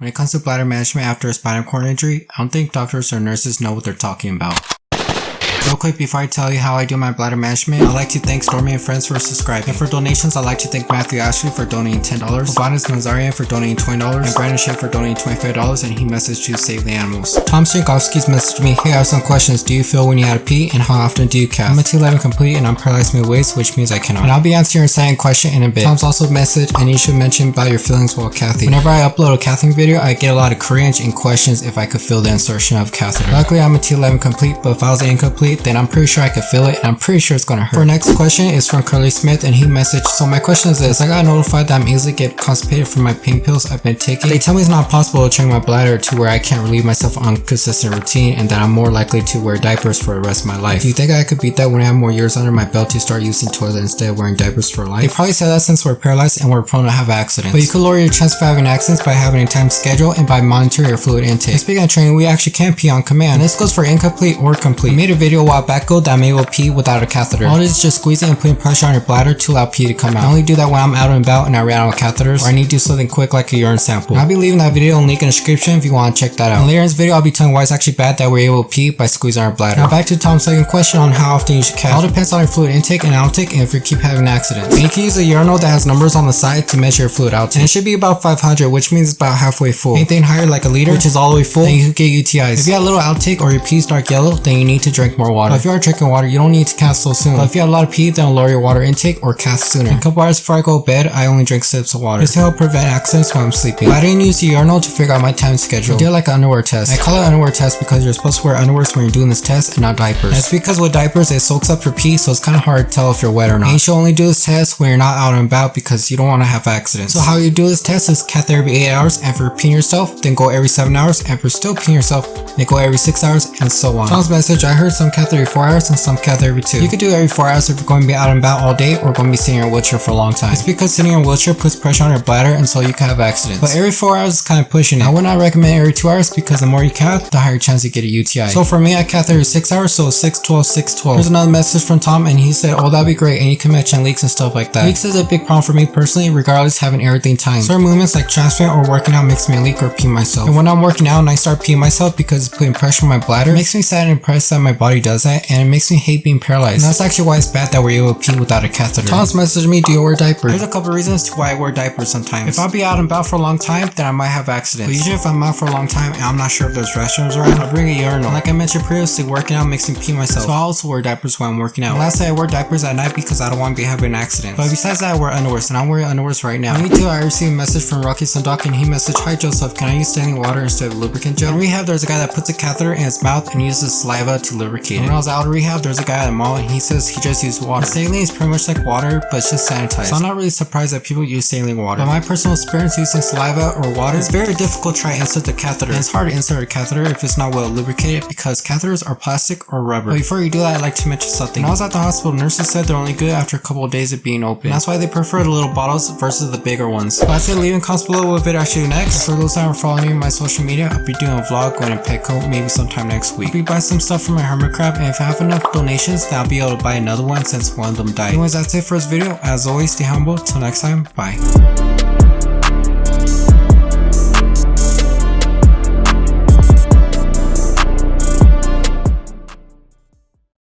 When it comes to bladder management after a spinal cord injury, I don't think doctors or nurses know what they're talking about. Real quick before I tell you how I do my bladder management, I'd like to thank Stormy and Friends for subscribing. And for donations, I'd like to thank Matthew Ashley for donating $10, Vadas Manzarian for donating $20, and Brandon Shea for donating $25, and he messaged to save the animals. Tom Stankovsky's messaged me, hey, I have some questions. Do you feel when you had to pee, and how often do you cath? I'm a T11 complete, and I'm paralyzed mid-waist, which means I cannot. And I'll be answering your second question in a bit. Tom's also messaged, and you should mention about your feelings while cathing. Whenever I upload a cathing video, I get a lot of cringe and questions if I could feel the insertion of catheter. Luckily, I'm a T11 complete, but if I was incomplete, then I'm pretty sure I could feel it, and I'm pretty sure it's gonna hurt. Our next question is from Curly Smith, and he messaged, so my question is this: I got notified that I'm easily get constipated from my pain pills I've been taking. They tell me it's not possible to train my bladder to where I can't relieve myself on consistent routine, and that I'm more likely to wear diapers for the rest of my life. Do you think I could beat that when I have more years under my belt to start using toilet instead of wearing diapers for life? They probably said that since we're paralyzed and we're prone to have accidents. But you could lower your chance of having accidents by having a time schedule and by monitoring your fluid intake. And speaking of training, we actually can pee on command. And this goes for incomplete or complete. I made a video a while back ago that I'm able to pee without a catheter. All it is just squeezing and putting pressure on your bladder to allow pee to come out. I only do that when I'm out and about and I ran out of catheters, or I need to do something quick like a urine sample. I'll be leaving that video and link in the description if you want to check that out. And later in this video, I'll be telling why it's actually bad that we're able to pee by squeezing our bladder. Now back to Tom's second question on how often you should cath. It all depends on your fluid intake and outtake and if you keep having accidents. And you can use a urinal that has numbers on the side to measure your fluid outtake. And it should be about 500, which means it's about halfway full. Anything higher like a liter, which is all the way full, then you could get UTIs. If you have a little outtake or your pee is dark yellow, then you need to drink more water. But if you are drinking water, you don't need to cath so soon. But if you have a lot of pee, then lower your water intake or cath sooner. A couple hours before I go to bed, I only drink sips of water. This will help prevent accidents when I'm sleeping. But I didn't use the urinal to figure out my time schedule. I did like an underwear test. I call it underwear test because you're supposed to wear underwears when you're doing this test and not diapers. And it's because with diapers, it soaks up your pee, so it's kind of hard to tell if you're wet or not. And you should only do this test when you're not out and about because you don't want to have accidents. So how you do this test is cath every 8 hours, and for peeing yourself, then go every 7 hours, and for still peeing yourself, then go every 6 hours, and so on. Tom's message, I heard some cath every 4 hours and some cath every 2. You could do every 4 hours if you're going to be out and about all day or going to be sitting in a wheelchair for a long time. It's because sitting in a wheelchair puts pressure on your bladder and so you can have accidents. But every 4 hours is kind of pushing it. I would not recommend every 2 hours because the more you cath, the higher chance you get a UTI. So for me, I cath every 6 hours, so 6, 12, 6, 12. Here's another message from Tom, and he said, oh, that'd be great, and you can mention leaks and stuff like that. Leaks is a big problem for me personally, regardless having everything timed. Certain movements like transferring or working out makes me leak or pee myself. And when I'm working out and I start peeing myself because it's putting pressure on my bladder, it makes me sad and impressed that my body does that, and it makes me hate being paralyzed. And that's actually why it's bad that we're able to pee without a catheter. Tom's messaged me, do you wear diapers? There's a couple reasons to why I wear diapers sometimes. If I'll be out and about for a long time, then I might have accidents. But usually if I'm out for a long time and I'm not sure if there's restrooms around, I'll bring a urinal. And like I mentioned previously, working out makes me pee myself. So I also wear diapers when I'm working out. And lastly, I wear diapers at night because I don't want to be having accidents. But besides that, I wear underwears, and I'm wearing underwears right now. Me too, I received a message from Rocky Sandok, and he messaged, hi Joseph, can I use standing water instead of lubricant gel? In rehab, there's a guy that puts a catheter in his mouth and uses saliva to lubricate. And when I was out of rehab, there's a guy at the mall, and he says he just used water. Saline is pretty much like water, but it's just sanitized. So I'm not really surprised that people use saline water. But my personal experience using saliva or water, it's very difficult to try to insert the catheter. And it's hard to insert a catheter if it's not well lubricated because catheters are plastic or rubber. But before you do that, I'd like to mention something. When I was at the hospital, nurses said they're only good after a couple of days of being open. And that's why they prefer the little bottles versus the bigger ones. But I'd say leave in comments below what video I should do next. For those that are following me on my social media, I'll be doing a vlog going to Petco maybe sometime next week. I'll be buying some stuff from my hermit crab, and if I have enough donations, then I'll be able to buy another one since one of them died. Anyways, that's it for this video. As always, stay humble. Till next time, bye.